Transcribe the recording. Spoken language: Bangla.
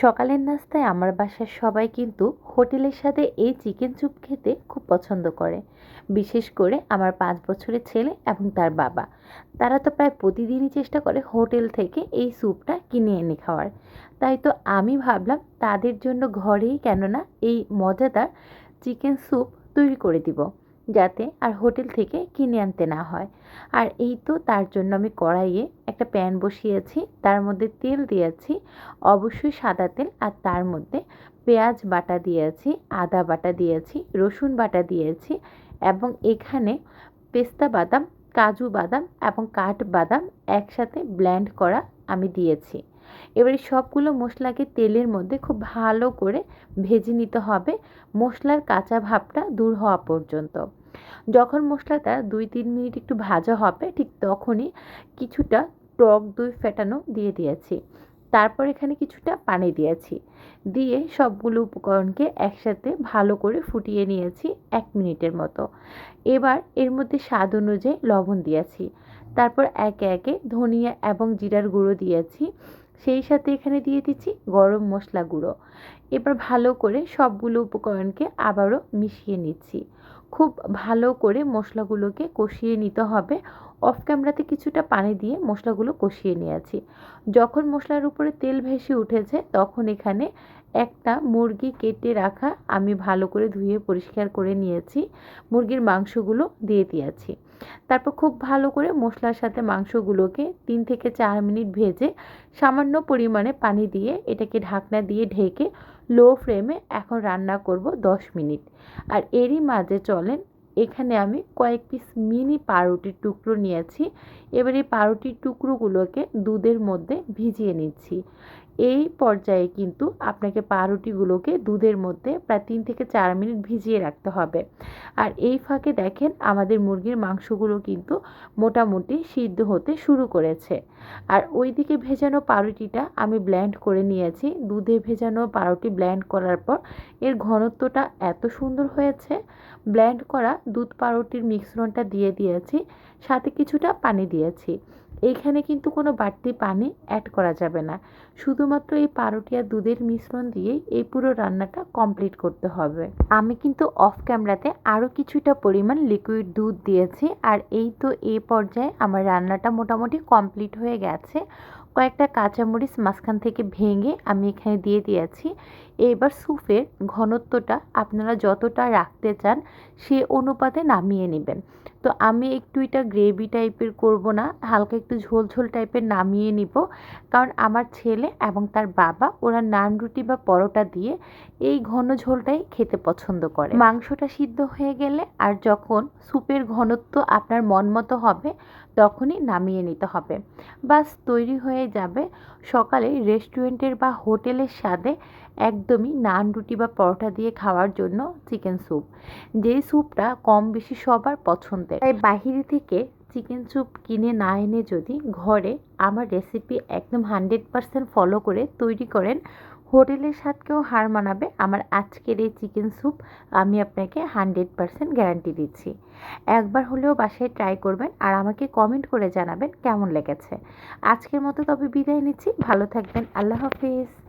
সকালের নাস্তায় আমার বাসার সবাই কিন্তু হোটেলের সাথে এই চিকেন স্যুপ খেতে খুব পছন্দ করে। বিশেষ করে আমার 5 বছরের ছেলে এবং তার বাবা। তারা তো প্রায় প্রতিদিনই চেষ্টা করে হোটেল থেকে এই স্যুপটা কিনে এনে খাওয়ার। তাই তো আমি ভাবলাম তাদের জন্য ঘরেই কেননা এই মজাদার চিকেন স্যুপ তৈরি করে দিব, যাতে আর হোটেল থেকে কিনে আনতে না হয়। আর এই তো তার জন্য আমি কড়াইয়ে একটা প্যান বসিয়েছি, তার মধ্যে তেল দিয়েছি, অবশ্যই সাদা তেল। আর তার মধ্যে পেঁয়াজ বাটা দিয়েছি, আদা বাটা দিয়েছি, রসুন বাটা দিয়েছি এবং এখানে পেস্তা বাদাম, কাজু বাদাম এবং কাঠবাদাম একসাথে ব্লেন্ড করা আমি দিয়েছি। এবারে সবগুলো মশলাকে তেলের মধ্যে খুব ভালো করে ভেজে নিতে হবে, মশলার কাঁচা ভাবটা দূর হওয়া পর্যন্ত। যখন মশলাটা 2-3 মিনিট একটু ভাজা হবে, ঠিক তখনই কিছুটা টক দই ফেটানো দিয়ে দিয়েছি। তারপর এখানে কিছুটা পানি দিয়েছি, দিয়ে সবগুলো উপকরণকে একসাথে ভালো করে ফুটিয়ে নিয়েছি 1 মিনিটের মতো। এবার এর মধ্যে স্বাদ অনুযায়ী লবণ দিয়েছি, তারপর একে একে ধনিয়া এবং জিরার গুঁড়ো দিয়েছি, সেই সাথে এখানে দিয়ে দিচ্ছি গরম মশলা গুঁড়ো। এবার ভালো করে সবগুলো উপকরণকে আবারও মিশিয়ে নিচ্ছি। খুব ভালো করে মশলাগুলোকে কষিয়ে নিতে হবে। অফ ক্যামেরাতে কিছুটা পানি দিয়ে মশলাগুলো কষিয়ে নিয়েছি। যখন মশলার উপরে তেল ভেসে উঠেছে তখন এখানে একটা মুরগি কেটে রাখা আমি ভালো করে ধুয়ে পরিষ্কার করে নিয়েছি, মুরগির মাংসগুলো দিয়ে দিয়েছি। তারপর খুব ভালো করে মশলার সাথে মাংসগুলোকে 3 থেকে 4 মিনিট ভেজে সামান্য পরিমাণে পানি দিয়ে এটাকে ঢাকনা দিয়ে ঢেকে লো ফ্লেমে এখন রান্না করব 10 মিনিট। আর এরই মাঝে চলেন, এখানে আমি কয়েক পিস মিনি পাউরুটির টুকরো নিয়েছি। এবার এই পাউরুটির টুকরোগুলোকে দুধের মধ্যে ভিজিয়ে নিচ্ছি। এই পর্যায়ে কিন্তু আপনাকে পাউরুটিগুলোকে দুধের মধ্যে প্রায় 3 থেকে 4 মিনিট ভিজিয়ে রাখতে হবে। আর এই ফাঁকে দেখেন আমাদের মুরগির মাংসগুলো কিন্তু মোটামুটি সিদ্ধ হতে শুরু করেছে। আর ওইদিকে ভেজানো পাউরুটিটা আমি ব্লেন্ড করে নিয়েছি। দুধে ভেজানো পাউরুটি ব্লেন্ড করার পর এর ঘনত্বটা এত সুন্দর হয়েছে। ব্লেন্ড করা দুধ পাউরুটির মিশ্রণটা দিয়ে দিয়েছি, সাথে কিছুটা পানি দিয়েছি। এইখানে কিন্তু কোনো বাড়তি পানি অ্যাড করা যাবে না, শুধুমাত্র এই পাউরুটি আর দুধের মিশ্রণ দিয়েই এই পুরো রান্নাটা কমপ্লিট করতে হবে। আমি কিন্তু অফ ক্যামেরাতে আরও কিছুটা পরিমাণ লিকুইড দুধ দিয়েছি। আর এই তো এই পর্যায়ে আমার রান্নাটা মোটামুটি কমপ্লিট হয়ে গেছে। কয়েকটা কাঁচামরিচ মাঝখান থেকে ভেঙে আমি এখানে দিয়ে দিয়েছি। এবার স্যুপের ঘনত্বটা আপনারা যতটা রাখতে চান সে অনুপাতে নামিয়ে নেবেন। তো আমি একটু এটা গ্রেভি টাইপের করব না, হালকা একটু ঝোল ঝোল টাইপের নামিয়ে নিব, কারণ আমার ছেলে এবং তার বাবা ওরা নান রুটি বা পরোটা দিয়ে এই ঘন ঝোলটাই খেতে পছন্দ করে। মাংসটা সিদ্ধ হয়ে গেলে আর যখন স্যুপের ঘনত্ব আপনার মন মতো হবে তখনই নামিয়ে নিতে হবে। বাস তৈরি হয়ে যাবে সকালে রেস্টুরেন্টের বা হোটেলের স্বাদে একদমই নান রুটি বা পরোটা দিয়ে খাওয়ার জন্য চিকেন স্যুপ, যেই স্যুপটা কম বেশি সবার পছন্দের। তাই বাহিরে থেকে চিকেন স্যুপ কিনে না এনে যদি ঘরে আমার রেসিপি একদম 100% ফলো করে তৈরি করেন, হোটেলের স্বাদকেও হার মানাবে আমার আজকের এই চিকেন স্যুপ। আমি আপনাকে 100% গ্যারান্টি দিচ্ছি। একবার হলেও বাসায় ট্রাই করবেন আর আমাকে কমেন্ট করে জানাবেন কেমন লেগেছে। আজকের মতো তবে বিদায় নিচ্ছি, ভালো থাকবেন, আল্লাহ হাফিজ।